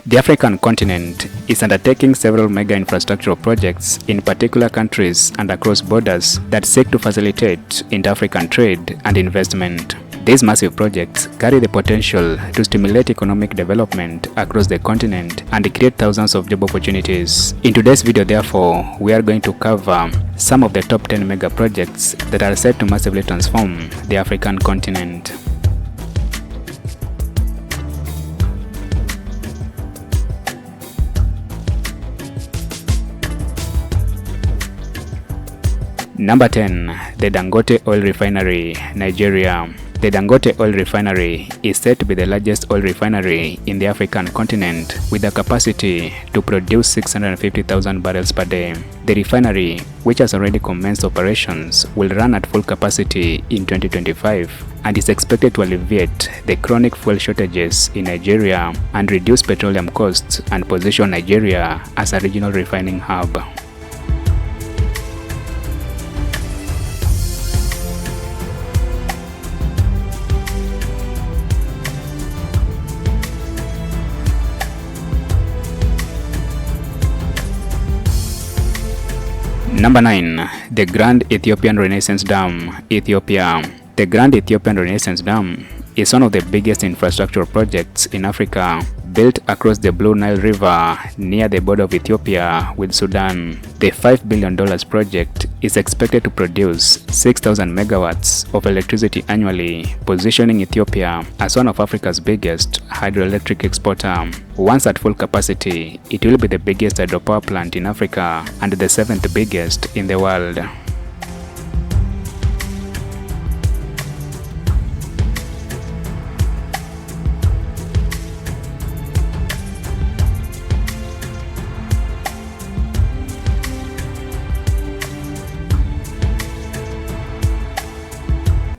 The African continent is undertaking several mega-infrastructural projects in particular countries and across borders that seek to facilitate inter-African trade and investment. These massive projects carry the potential to stimulate economic development across the continent and create thousands of job opportunities. In today's video, therefore, we are going to cover some of the top 10 mega projects that are set to massively transform the African continent. Number 10. The Dangote Oil Refinery, Nigeria. The Dangote Oil Refinery is said to be the largest oil refinery in the African continent with a capacity to produce 650,000 barrels per day. The refinery, which has already commenced operations, will run at full capacity in 2025 and is expected to alleviate the chronic fuel shortages in Nigeria and reduce petroleum costs and position Nigeria as a regional refining hub. Number 9. The Grand Ethiopian Renaissance Dam, Ethiopia. The Grand Ethiopian Renaissance Dam is one of the biggest infrastructural projects in Africa, built across the Blue Nile River near the border of Ethiopia with Sudan. The $5 billion project is expected to produce 6,000 megawatts of electricity annually, positioning Ethiopia as one of Africa's biggest hydroelectric exporter. Once at full capacity, it will be the biggest hydropower plant in Africa and the 7th biggest in the world.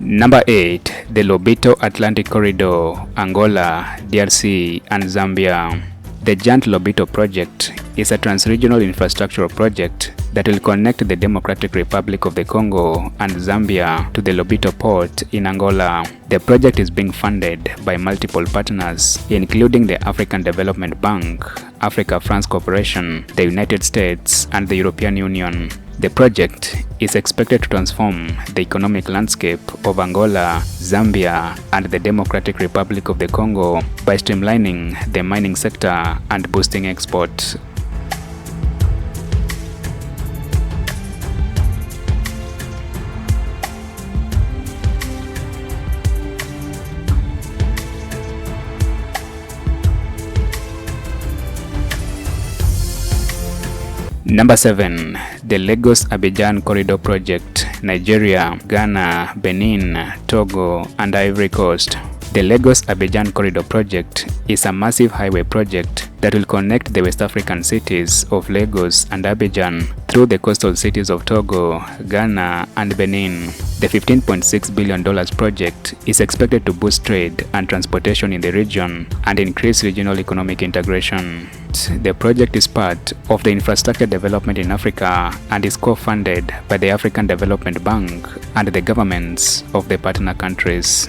Number 8. The Lobito Atlantic Corridor, Angola, DRC, and Zambia. The giant Lobito project is a trans-regional infrastructural project that will connect the Democratic Republic of the Congo and Zambia to the Lobito port in Angola. The project is being funded by multiple partners, including the African Development Bank, Africa-France Corporation, the United States, and the European Union. The project is expected to transform the economic landscape of Angola, Zambia, and the Democratic Republic of the Congo by streamlining the mining sector and boosting export. Number 7. The Lagos-Abidjan Corridor Project, Nigeria, Ghana, Benin, Togo, and Ivory Coast. The Lagos-Abidjan Corridor Project is a massive highway project that will connect the West African cities of Lagos and Abidjan through the coastal cities of Togo, Ghana, and Benin. The $15.6 billion project is expected to boost trade and transportation in the region and increase regional economic integration. The project is part of the infrastructure development in Africa and is co-funded by the African Development Bank and the governments of the partner countries.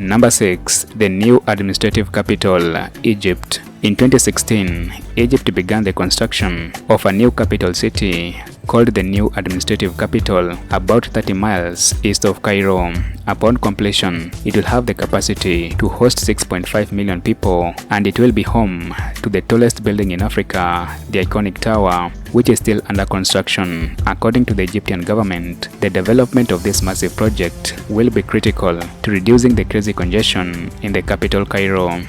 Number 6. The new administrative capital, Egypt. In 2016, Egypt began the construction of a new capital city called the New Administrative Capital, about 30 miles east of Cairo. Upon completion, it will have the capacity to host 6.5 million people, and it will be home to the tallest building in Africa, the iconic tower, which is still under construction. According to the Egyptian government, the development of this massive project will be critical to reducing the crazy congestion in the capital, Cairo.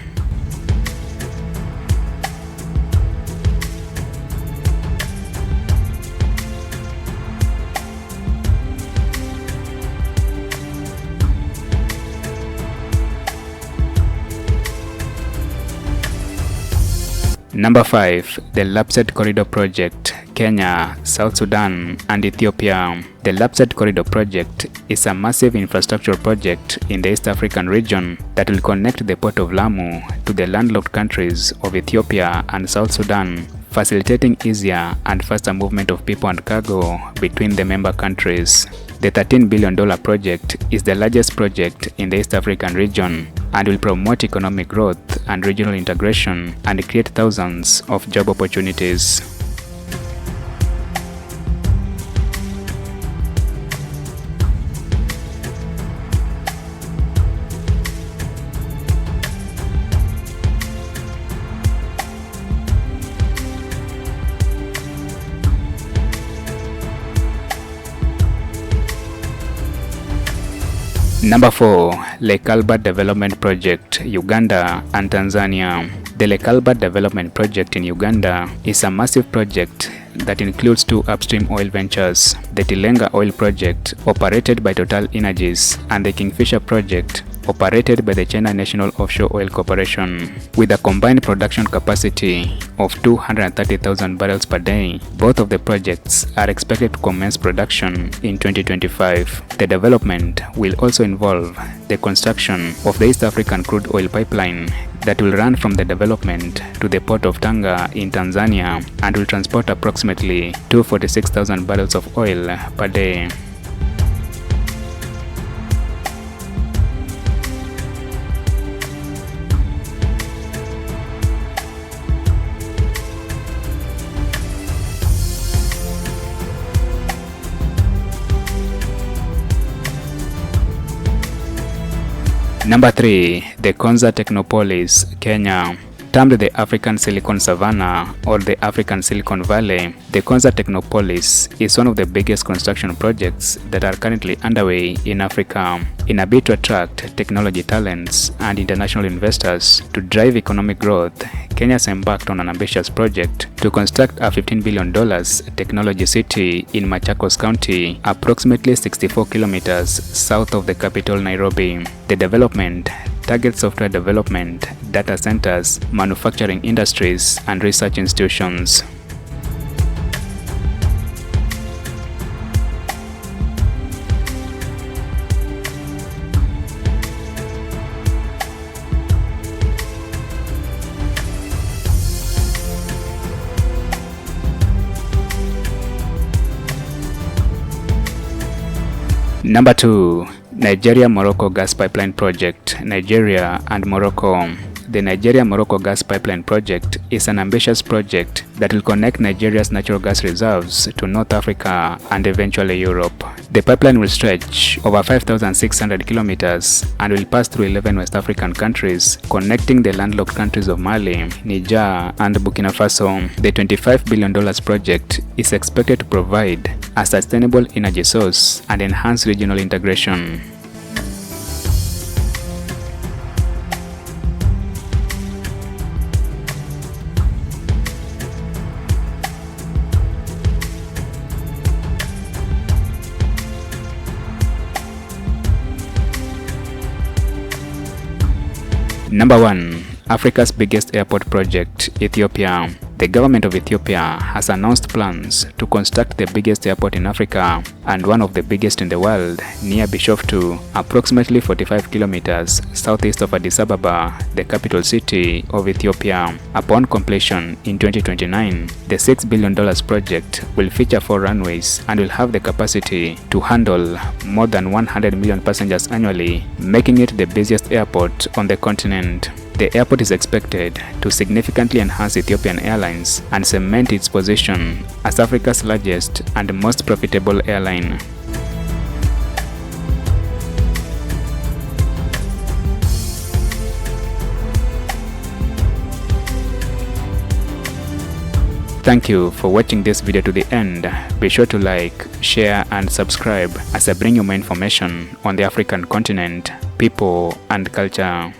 Number 5. The LAPSSET Corridor Project, Kenya, South Sudan, and Ethiopia. The LAPSSET Corridor project is a massive infrastructural project in the East African region that will connect the port of Lamu to the landlocked countries of Ethiopia and South Sudan, facilitating easier and faster movement of people and cargo between the member countries. The $13 billion project is the largest project in the East African region and will promote economic growth and regional integration and create thousands of job opportunities. Number 4. Lake Albert Development Project, Uganda and Tanzania. The Lake Albert Development Project in Uganda is a massive project that includes two upstream oil ventures, the Tilenga Oil Project, operated by Total Energies, and the Kingfisher Project, operated by the China National Offshore Oil Corporation. With a combined production capacity of 230,000 barrels per day, both of the projects are expected to commence production in 2025. The development will also involve the construction of the East African crude oil pipeline that will run from the development to the port of Tanga in Tanzania and will transport approximately 246,000 barrels of oil per day. Number 3. The Konza Technopolis, Kenya. Termed the African Silicon Savannah or the African Silicon Valley, the Konza Technopolis is one of the biggest construction projects that are currently underway in Africa. In a bid to attract technology talents and international investors to drive economic growth, Kenya has embarked on an ambitious project to construct a $15 billion technology city in Machakos County, approximately 64 kilometers south of the capital Nairobi. The development targets software development, data centers, manufacturing industries, and research institutions. Number 2. Nigeria-Morocco Gas Pipeline Project, Nigeria and Morocco. The Nigeria-Morocco Gas Pipeline Project is an ambitious project that will connect Nigeria's natural gas reserves to North Africa and eventually Europe. The pipeline will stretch over 5,600 kilometers and will pass through 11 West African countries, connecting the landlocked countries of Mali, Niger, and Burkina Faso. The $25 billion project is expected to provide a sustainable energy source and enhance regional integration. Number 1. Africa's biggest airport project, Ethiopia. The government of Ethiopia has announced plans to construct the biggest airport in Africa and one of the biggest in the world near Bishoftu, approximately 45 kilometers southeast of Addis Ababa, the capital city of Ethiopia. Upon completion in 2029, the $6 billion project will feature 4 runways and will have the capacity to handle more than 100 million passengers annually, making it the busiest airport on the continent. The airport is expected to significantly enhance Ethiopian Airlines and cement its position as Africa's largest and most profitable airline. Thank you for watching this video to the end. Be sure to like, share and subscribe as I bring you more information on the African continent, people and culture.